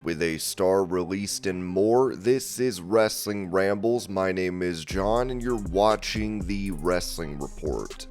With a star released and more, this is Wrestling Rambles. My name is John, and you're watching the Wrestling Report.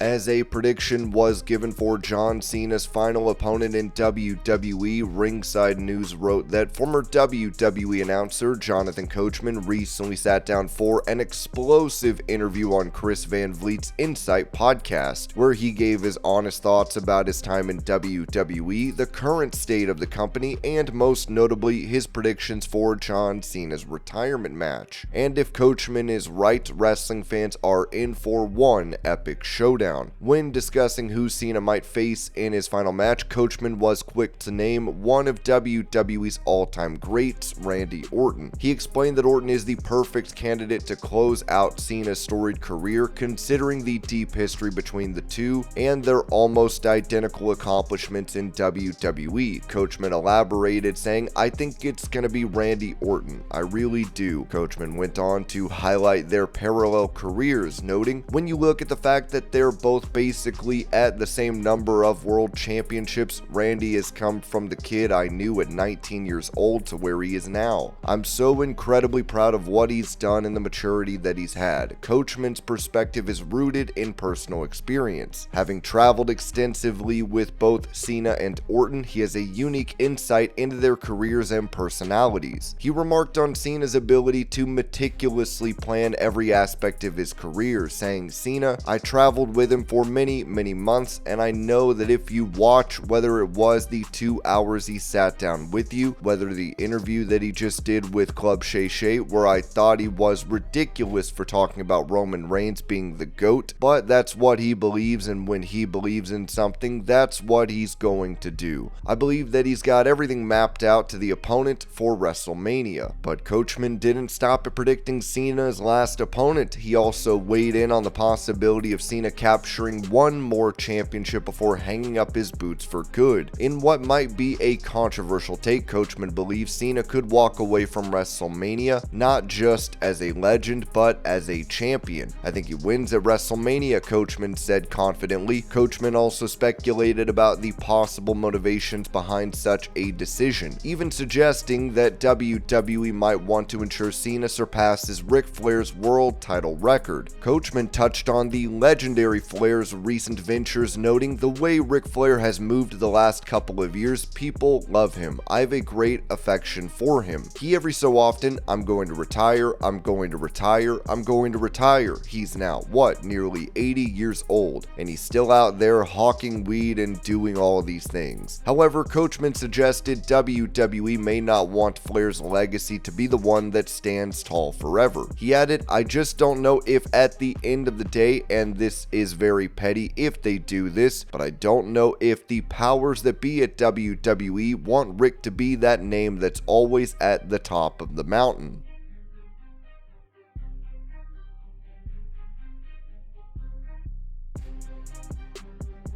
As a prediction was given for John Cena's final opponent in WWE, Ringside News wrote that former WWE announcer Jonathan Coachman recently sat down for an explosive interview on Chris Van Vliet's Insight podcast, where he gave his honest thoughts about his time in WWE, the current state of the company, and most notably his predictions for John Cena's retirement match. And if Coachman is right, wrestling fans are in for one epic showdown. When discussing who Cena might face in his final match, Coachman was quick to name one of WWE's all-time greats, Randy Orton. He explained that Orton is the perfect candidate to close out Cena's storied career, considering the deep history between the two and their almost identical accomplishments in WWE. Coachman elaborated, saying, "I think it's gonna be Randy Orton. I really do." Coachman went on to highlight their parallel careers, noting, "When you look at the fact that they're both basically at the same number of world championships, Randy has come from the kid I knew at 19 years old to where he is now. I'm so incredibly proud of what he's done and the maturity that he's had." Coachman's perspective is rooted in personal experience. Having traveled extensively with both Cena and Orton, he has a unique insight into their careers and personalities. He remarked on Cena's ability to meticulously plan every aspect of his career, saying, "Cena, I traveled with him for many months, and I know that if you watch, whether it was the 2 hours he sat down with you, whether the interview that he just did with Club Shay Shay, where I thought he was ridiculous for talking about Roman Reigns being the GOAT, but that's what he believes, and when he believes in something, that's what he's going to do. I believe that he's got everything mapped out to the opponent for WrestleMania." But Coachman didn't stop at predicting Cena's last opponent. He also weighed in on the possibility of Cena capturing one more championship before hanging up his boots for good. In what might be a controversial take, Coachman believes Cena could walk away from WrestleMania not just as a legend, but as a champion. "I think he wins at WrestleMania," Coachman said confidently. Coachman also speculated about the possible motivations behind such a decision, even suggesting that WWE might want to ensure Cena surpasses Ric Flair's world title record. Coachman touched on the legendary Flair's recent ventures, noting, "The way Ric Flair has moved the last couple of years, people love him. I have a great affection for him. He every so often, I'm going to retire, I'm going to retire, I'm going to retire." He's now, nearly 80 years old, and he's still out there hawking weed and doing all of these things. However, Coachman suggested WWE may not want Flair's legacy to be the one that stands tall forever. He added, "I just don't know if at the end of the day, and this is very petty if they do this, but I don't know if the powers that be at WWE want Rick to be that name that's always at the top of the mountain."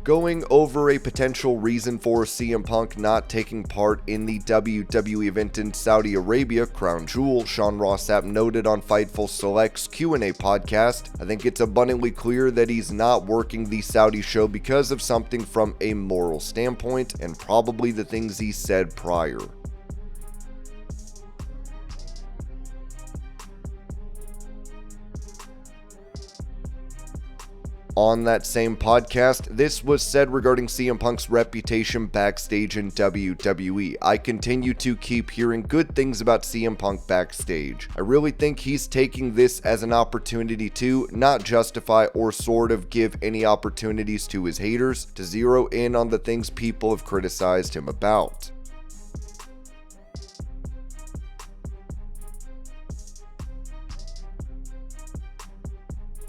Going over a potential reason for CM Punk not taking part in the WWE event in Saudi Arabia, Crown Jewel, Sean Ross Sapp noted on Fightful Select's Q&A podcast, "I think it's abundantly clear that he's not working the Saudi show because of something from a moral standpoint, and probably the things he said prior." On that same podcast, this was said regarding CM Punk's reputation backstage in WWE. "I continue to keep hearing good things about CM Punk backstage. I really think he's taking this as an opportunity to not justify or sort of give any opportunities to his haters to zero in on the things people have criticized him about."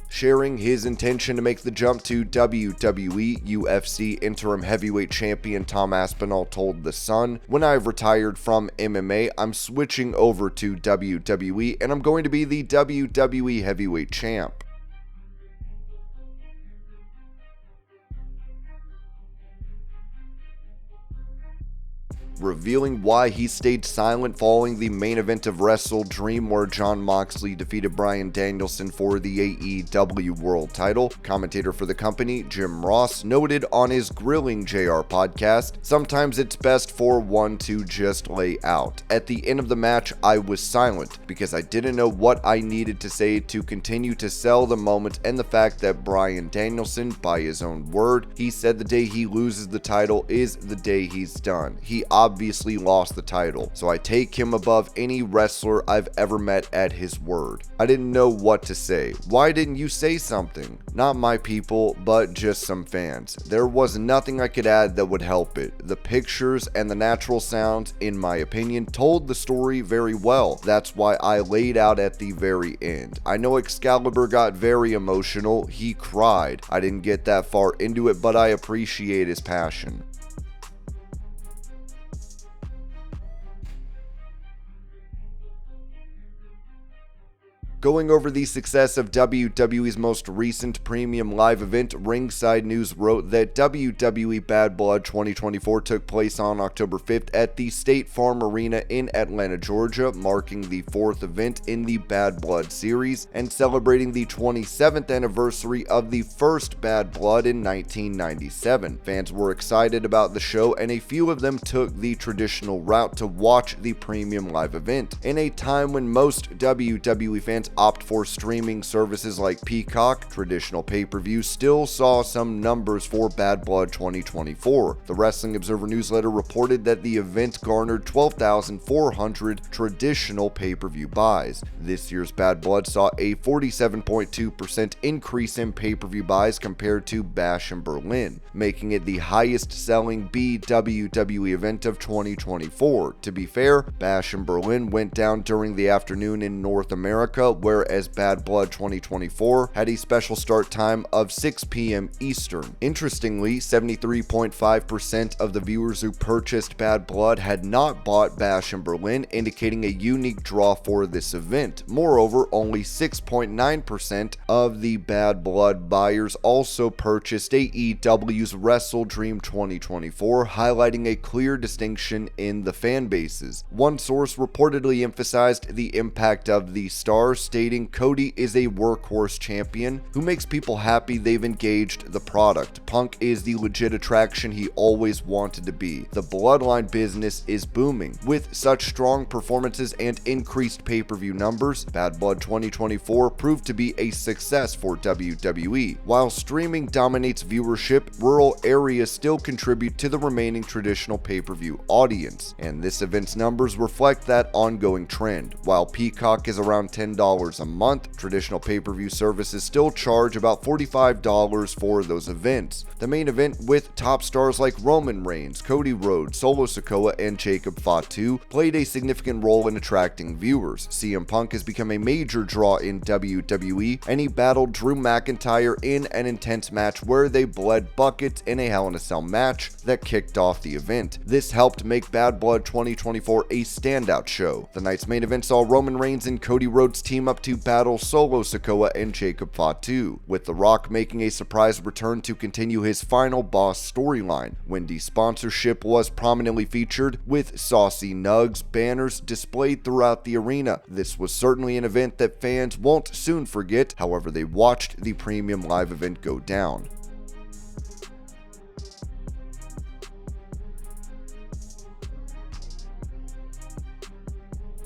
Sharing his intention to make the jump to WWE, UFC interim heavyweight champion Tom Aspinall told The Sun, "When I've retired from MMA, I'm switching over to WWE, and I'm going to be the WWE heavyweight champ." revealing why he stayed silent following the main event of WrestleDream where Jon Moxley defeated Bryan Danielson for the AEW World title. Commentator for the company, Jim Ross, noted on his Grilling JR podcast, "Sometimes it's best for one to just lay out. At the end of the match, I was silent because I didn't know what I needed to say to continue to sell the moment and the fact that Bryan Danielson, by his own word, he said the day he loses the title is the day he's done. He obviously lost the title, so I take him above any wrestler I've ever met at his word. I didn't know what to say. Why didn't you say something? Not my people, but just some fans. There was nothing I could add that would help it. The pictures and the natural sounds, in my opinion, told the story very well. That's why I laid out at the very end. I know Excalibur got very emotional. He cried. I didn't get that far into it, but I appreciate his passion." Going over the success of WWE's most recent premium live event, Ringside News wrote that WWE Bad Blood 2024 took place on October 5th at the State Farm Arena in Atlanta, Georgia, marking the 4th event in the Bad Blood series and celebrating the 27th anniversary of the first Bad Blood in 1997. Fans were excited about the show, and a few of them took the traditional route to watch the premium live event. In a time when most WWE fans opt for streaming services like Peacock, traditional pay-per-view still saw some numbers for Bad Blood 2024. The Wrestling Observer newsletter reported that the event garnered 12,400 traditional pay-per-view buys. This year's Bad Blood saw a 47.2% increase in pay-per-view buys compared to Bash in Berlin, making it the highest-selling WWE event of 2024. To be fair, Bash in Berlin went down during the afternoon in North America, whereas Bad Blood 2024 had a special start time of 6 p.m. Eastern. Interestingly, 73.5% of the viewers who purchased Bad Blood had not bought Bash in Berlin, indicating a unique draw for this event. Moreover, only 6.9% of the Bad Blood buyers also purchased AEW's WrestleDream 2024, highlighting a clear distinction in the fan bases. One source reportedly emphasized the impact of the stars, stating Cody is a workhorse champion who makes people happy they've engaged the product. Punk is the legit attraction he always wanted to be. The Bloodline business is booming. With such strong performances and increased pay-per-view numbers, Bad Blood 2024 proved to be a success for WWE. While streaming dominates viewership, rural areas still contribute to the remaining traditional pay-per-view audience, and this event's numbers reflect that ongoing trend. While Peacock is around $10 a month, traditional pay-per-view services still charge about $45 for those events. The main event, with top stars like Roman Reigns, Cody Rhodes, Solo Sikoa, and Jacob Fatu, played a significant role in attracting viewers. CM Punk has become a major draw in WWE, and he battled Drew McIntyre in an intense match where they bled buckets in a Hell in a Cell match that kicked off the event. This helped make Bad Blood 2024 a standout show. The night's main event saw Roman Reigns and Cody Rhodes team up to battle Solo Sikoa and Jacob Fatu, with The Rock making a surprise return to continue his final boss storyline. Wendy's sponsorship was prominently featured, with saucy nugs banners displayed throughout the arena. This was certainly an event that fans won't soon forget, however they watched the premium live event go down.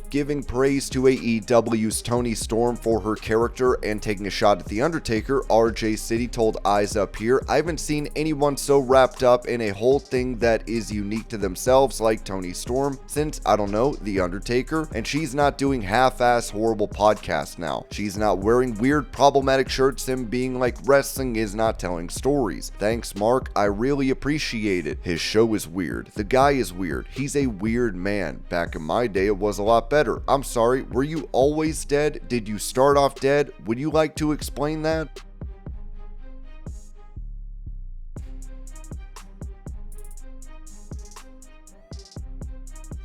Giving praise to AEW's Toni Storm for her character and taking a shot at The Undertaker, RJ City told Eyes Up Here, "I haven't seen anyone so wrapped up in a whole thing that is unique to themselves like Toni Storm since, I don't know, The Undertaker, and she's not doing half-ass horrible podcasts now. She's not wearing weird problematic shirts and being like wrestling is not telling stories. Thanks, Mark, I really appreciate it. His show is weird. The guy is weird. He's a weird man. Back in my day, it was a lot better. I'm sorry, were you always dead? Did you start off dead? Would you like to explain that?"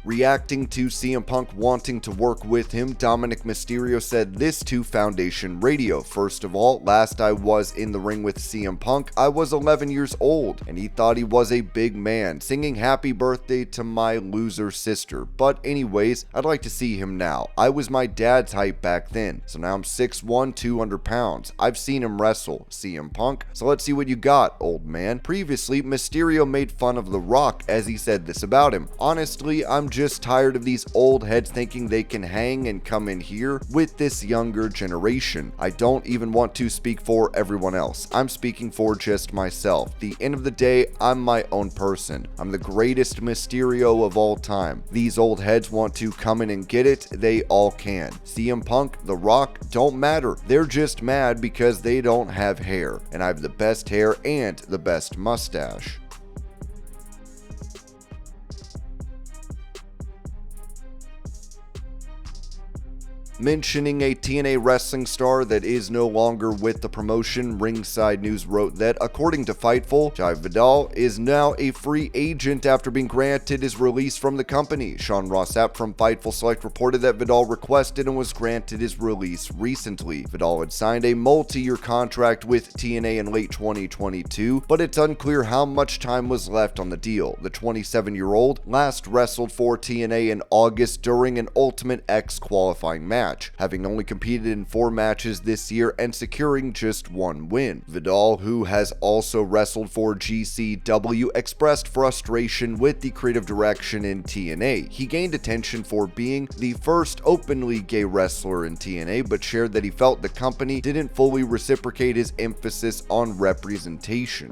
Reacting to CM Punk wanting to work with him, Dominik Mysterio said this to Foundation Radio. "First of all, last I was in the ring with CM Punk, I was 11 years old, and he thought he was a big man, singing happy birthday to my loser sister. But anyways, I'd like to see him now. I was my dad's height back then, so now I'm 6'1", 200 pounds. I've seen him wrestle, CM Punk, so let's see what you got, old man." Previously, Mysterio made fun of The Rock as he said this about him: "Honestly, I'm just tired of these old heads thinking they can hang and come in here with this younger generation. I don't even want to speak for everyone else. I'm speaking for just myself. The end of the day, I'm my own person. I'm the greatest Mysterio of all time. These old heads want to come in and get it, they all can. CM Punk, The Rock, don't matter. They're just mad because they don't have hair, and I have the best hair and the best mustache." Mentioning a TNA wrestling star that is no longer with the promotion, Ringside News wrote that, according to Fightful, Jai Vidal is now a free agent after being granted his release from the company. Sean Ross Sapp from Fightful Select reported that Vidal requested and was granted his release recently. Vidal had signed a multi-year contract with TNA in late 2022, but it's unclear how much time was left on the deal. The 27-year-old last wrestled for TNA in August during an Ultimate X qualifying match, having only competed in 4 matches this year and securing just 1 win. Vidal, who has also wrestled for GCW, expressed frustration with the creative direction in TNA. He gained attention for being the first openly gay wrestler in TNA, but shared that he felt the company didn't fully reciprocate his emphasis on representation.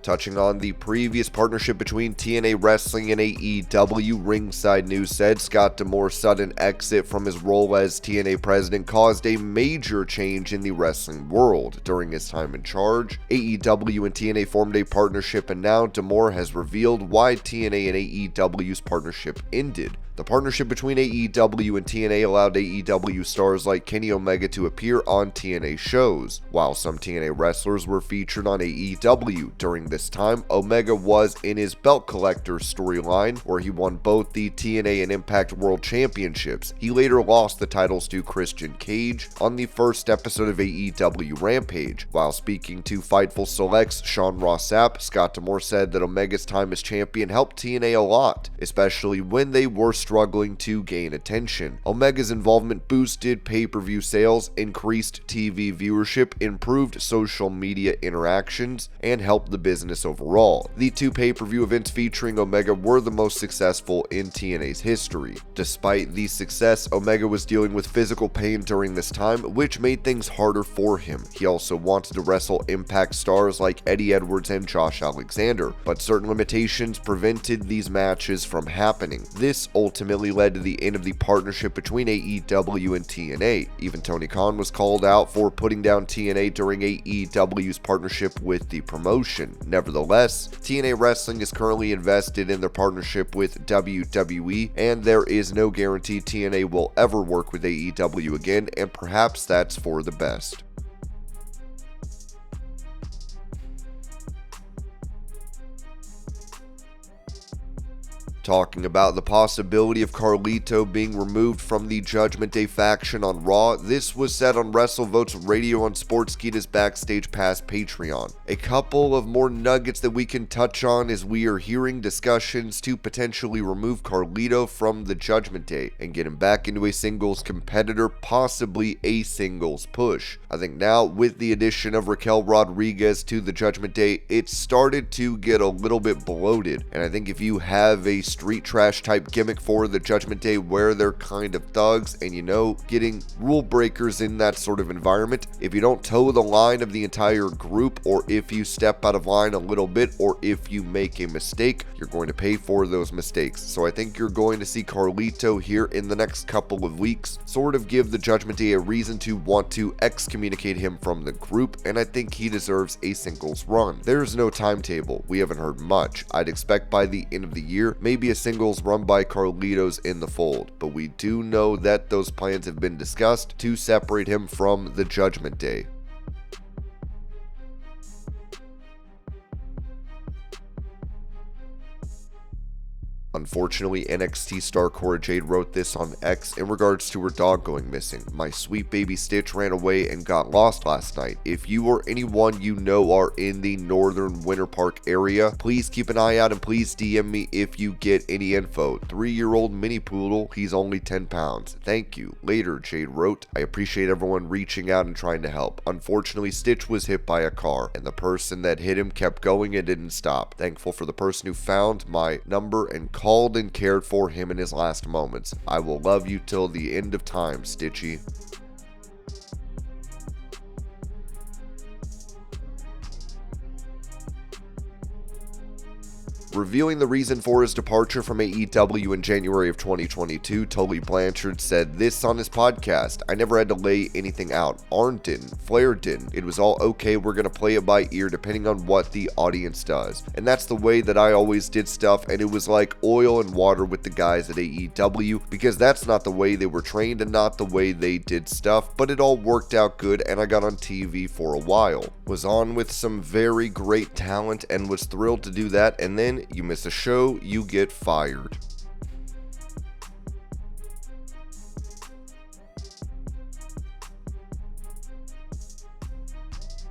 Touching on the previous partnership between TNA Wrestling and AEW, Ringside News said Scott D'Amore's sudden exit from his role as TNA president caused a major change in the wrestling world. During his time in charge, AEW and TNA formed a partnership, and now D'Amore has revealed why TNA and AEW's partnership ended. The partnership between AEW and TNA allowed AEW stars like Kenny Omega to appear on TNA shows, while some TNA wrestlers were featured on AEW. During this time, Omega was in his belt collector storyline, where he won both the TNA and Impact World Championships. He later lost the titles to Christian Cage on the first episode of AEW Rampage. While speaking to Fightful Select's Sean Ross Sapp, Scott D'Amore said that Omega's time as champion helped TNA a lot, especially when they were struggling to gain attention. Omega's involvement boosted pay-per-view sales, increased TV viewership, improved social media interactions, and helped the business overall. The 2 pay-per-view events featuring Omega were the most successful in TNA's history. Despite the success, Omega was dealing with physical pain during this time, which made things harder for him. He also wanted to wrestle Impact stars like Eddie Edwards and Josh Alexander, but certain limitations prevented these matches from happening. This ultimately led to the end of the partnership between AEW and TNA. Even Tony Khan was called out for putting down TNA during AEW's partnership with the promotion. Nevertheless, TNA Wrestling is currently invested in their partnership with WWE, and there is no guarantee TNA will ever work with AEW again, and perhaps that's for the best. Talking about the possibility of Carlito being removed from the Judgment Day faction on Raw, this was said on WrestleVote's Radio on Sportskeeda's Backstage Pass Patreon. A couple of more nuggets that we can touch on is we are hearing discussions to potentially remove Carlito from the Judgment Day and get him back into a singles competitor, possibly a singles push. I think now with the addition of Raquel Rodriguez to the Judgment Day, it started to get a little bit bloated, and I think if you have a street trash type gimmick for the Judgment Day where they're kind of thugs and, you know, getting rule breakers in that sort of environment, if you don't toe the line of the entire group, or if you step out of line a little bit, or if you make a mistake, you're going to pay for those mistakes. So I think you're going to see Carlito here in the next couple of weeks sort of give the Judgment Day a reason to want to excommunicate him from the group, and I think he deserves a singles run. There's no timetable. We haven't heard much. I'd expect by the end of the year, maybe a singles run by Carlitos in the fold, but we do know that those plans have been discussed to separate him from the Judgment Day. Unfortunately, NXT star Cora Jade wrote this on X in regards to her dog going missing. My sweet baby Stitch ran away and got lost last night. If you or anyone you know are in the northern Winter Park area, please keep an eye out and please DM me if you get any info. 3-year-old mini poodle, he's only 10 pounds. Thank you. Later, Jade wrote. I appreciate everyone reaching out and trying to help. Unfortunately, Stitch was hit by a car, and the person that hit him kept going and didn't stop. Thankful for the person who found my number and called and cared for him in his last moments. I will love you till the end of time, Stitchy. Revealing the reason for his departure from AEW in January of 2022, Tully Blanchard said this on his podcast. I never had to lay anything out. Arn didn't. Flair didn't. It was all okay. We're going to play it by ear depending on what the audience does. And that's the way that I always did stuff, and it was like oil and water with the guys at AEW because that's not the way they were trained and not the way they did stuff, but it all worked out good and I got on TV for a while. Was on with some very great talent and was thrilled to do that, and then you miss a show, you get fired.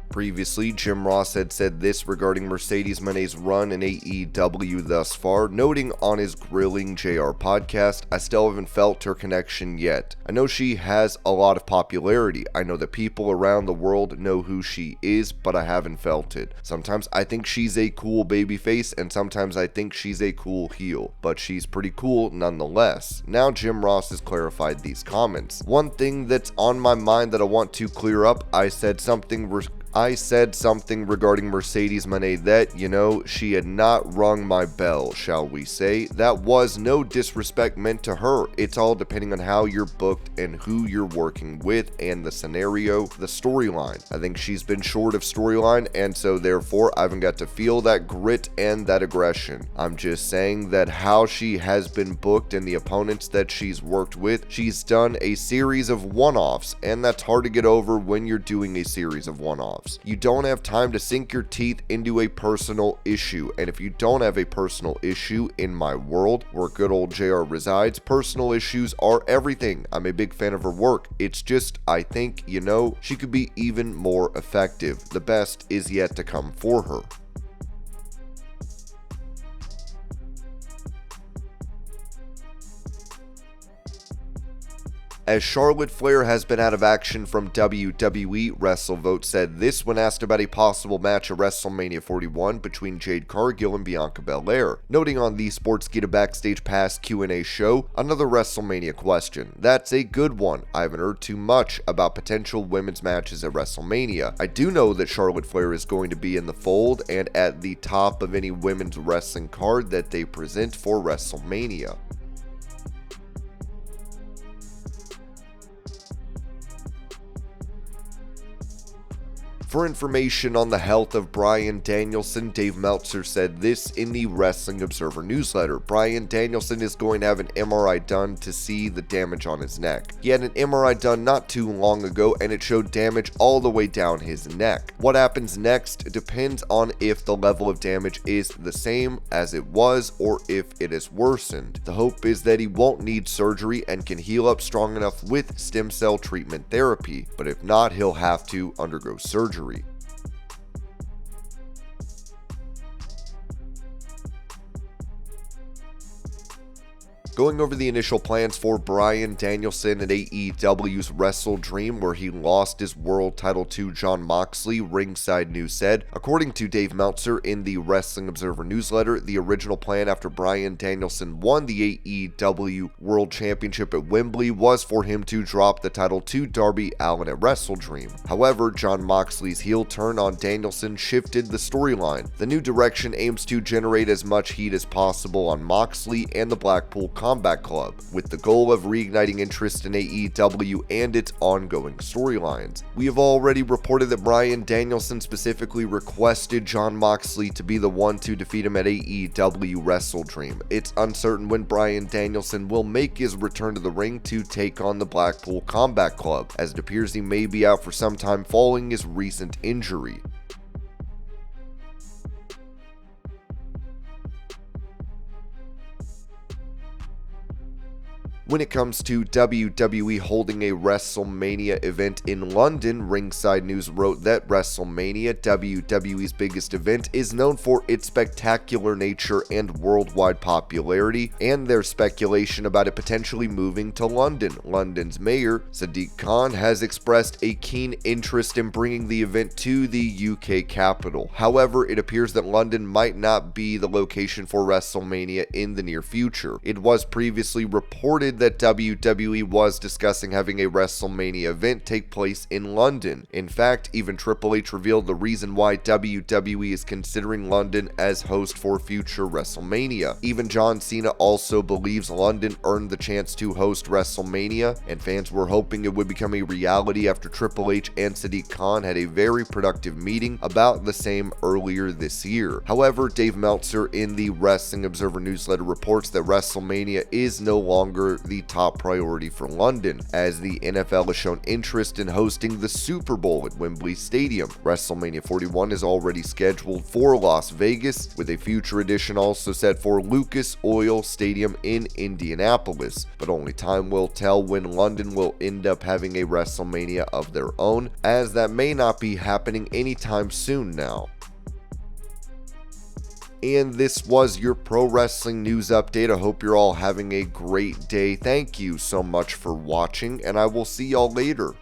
Previously, Jim Ross had said this regarding Mercedes Mone's run in AEW thus far, noting on his Grilling JR podcast, I still haven't felt her connection yet. I know she has a lot of popularity. I know that people around the world know who she is, but I haven't felt it. Sometimes I think she's a cool babyface, and sometimes I think she's a cool heel, but she's pretty cool nonetheless. Now Jim Ross has clarified these comments. One thing that's on my mind that I want to clear up, I said something regarding Mercedes Mone that, she had not rung my bell, shall we say. That was no disrespect meant to her. It's all depending on how you're booked and who you're working with and the scenario, the storyline. I think she's been short of storyline, and so therefore I haven't got to feel that grit and that aggression. I'm just saying that how she has been booked and the opponents that she's worked with, she's done a series of one-offs, and that's hard to get over when you're doing a series of one-offs. You don't have time to sink your teeth into a personal issue, and if you don't have a personal issue in my world where good old JR resides, personal issues are everything. I'm a big fan of her work. It's just, I think, she could be even more effective. The best is yet to come for her. As Charlotte Flair has been out of action from WWE, WrestleVote said this when asked about a possible match at WrestleMania 41 between Jade Cargill and Bianca Belair, noting on the Sportskeeda Backstage Pass Q&A show, another WrestleMania question. That's a good one. I haven't heard too much about potential women's matches at WrestleMania. I do know that Charlotte Flair is going to be in the fold and at the top of any women's wrestling card that they present for WrestleMania. For information on the health of Bryan Danielson, Dave Meltzer said this in the Wrestling Observer newsletter. Bryan Danielson is going to have an MRI done to see the damage on his neck. He had an MRI done not too long ago and it showed damage all the way down his neck. What happens next depends on if the level of damage is the same as it was or if it is worsened. The hope is that he won't need surgery and can heal up strong enough with stem cell treatment therapy, but if not, he'll have to undergo surgery. Going over the initial plans for Bryan Danielson at AEW's WrestleDream, where he lost his world title to Jon Moxley, Ringside News said. According to Dave Meltzer in the Wrestling Observer newsletter, the original plan after Bryan Danielson won the AEW World Championship at Wembley was for him to drop the title to Darby Allin at WrestleDream. However, Jon Moxley's heel turn on Danielson shifted the storyline. The new direction aims to generate as much heat as possible on Moxley and the Blackpool Combat Club, with the goal of reigniting interest in AEW and its ongoing storylines. We have already reported that Bryan Danielson specifically requested Jon Moxley to be the one to defeat him at AEW WrestleDream. It's uncertain when Bryan Danielson will make his return to the ring to take on the Blackpool Combat Club, as it appears he may be out for some time following his recent injury. When it comes to WWE holding a WrestleMania event in London, Ringside News wrote that WrestleMania, WWE's biggest event, is known for its spectacular nature and worldwide popularity, and there's speculation about it potentially moving to London. London's mayor, Sadiq Khan, has expressed a keen interest in bringing the event to the UK capital. However, it appears that London might not be the location for WrestleMania in the near future. It was previously reported that WWE was discussing having a WrestleMania event take place in London. In fact, even Triple H revealed the reason why WWE is considering London as host for future WrestleMania. Even John Cena also believes London earned the chance to host WrestleMania, and fans were hoping it would become a reality after Triple H and Sadiq Khan had a very productive meeting about the same earlier this year. However, Dave Meltzer in the Wrestling Observer newsletter reports that WrestleMania is no longer the top priority for London, as the NFL has shown interest in hosting the Super Bowl at Wembley Stadium. WrestleMania 41 is already scheduled for Las Vegas, with a future edition also set for Lucas Oil Stadium in Indianapolis, but only time will tell when London will end up having a WrestleMania of their own, as that may not be happening anytime soon now. And this was your pro wrestling news update. I hope you're all having a great day. Thank you so much for watching, and I will see y'all later.